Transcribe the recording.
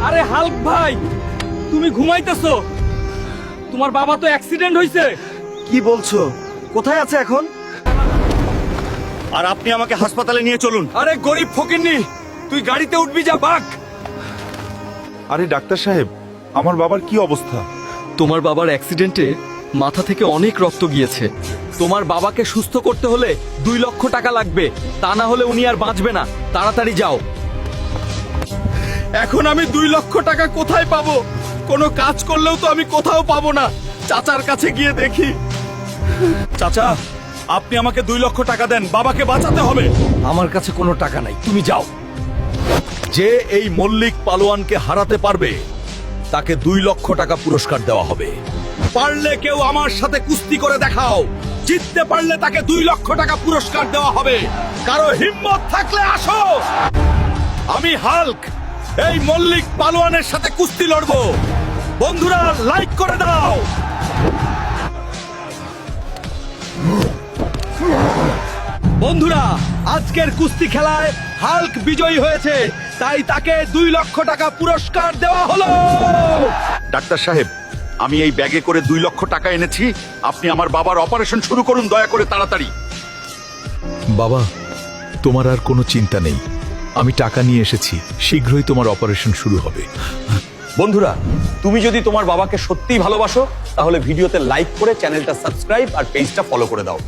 আরে হাল্ক ভাই, তুমি ঘুমাইতেছো? তোমার বাবা তো অ্যাক্সিডেন্ট হয়েছে। কি বলছো? কোথায় আছে এখন? আর আপনি আমাকে হাসপাতালে নিয়ে চলুন। আরে গরিব ফকিন্নি, তুই গাড়িতে উঠবি, যা বাক। আরে ডাক্তার সাহেব, আমার বাবার কি অবস্থা? তোমার বাবার অ্যাক্সিডেন্টে মাথা থেকে অনেক রক্ত গিয়েছে। তোমার বাবাকে সুস্থ করতে হলে 2 লক্ষ টাকা লাগবে, তা না হলে উনি আর বাঁচবে না। তাড়াতাড়ি যাও। এখন আমি 2 লক্ষ টাকা কোথায় পাবো? কোনো কাজ করলেও তো আমি কোথাও পাবো না। চাচার কাছে গিয়ে দেখি। চাচা, আপনি আমাকে 2 লক্ষ টাকা দেন, বাবাকে বাঁচাতে হবে। আমার কাছে কোনো টাকা নাই, তুমি যাও। যে এই মল্লিক পালোয়ানকে হারাতে পারবে তাকে 2 লক্ষ টাকা পুরস্কার দেওয়া হবে। পারলে কেউ আমার সাথে কুস্তি করে দেখাও, জিততে পারলে তাকে 2 লক্ষ টাকা পুরস্কার দেওয়া হবে। কারো হিম্মত থাকলে আসো। আমি হাল্ক এই মল্লিক পালোয়ানের সাথে কুস্তি লড়বো। বন্ধুরা, লাইক করে দাও। বন্ধুরা, আজকের কুস্তি খেলায় হাল্ক বিজয়ী হয়েছে, তাই তাকে 2 লক্ষ টাকা পুরস্কার দেওয়া হলো। ডাক্তার সাহেব, আমি এই ব্যাগে করে 2 লক্ষ টাকা এনেছি। আপনি আমার বাবার অপারেশন শুরু করুন, দয়া করে তাড়াতাড়ি। বাবা, তোমার আর কোনো চিন্তা নেই, আমি টাকা নিয়ে এসেছি, শীঘ্রই তোমার অপারেশন শুরু হবে। বন্ধুরা, তুমি যদি তোমার বাবাকে সত্যিই ভালোবাসো তাহলে ভিডিওতে লাইক করে চ্যানেলটা সাবস্ক্রাইব আর পেজটা ফলো করে দাও।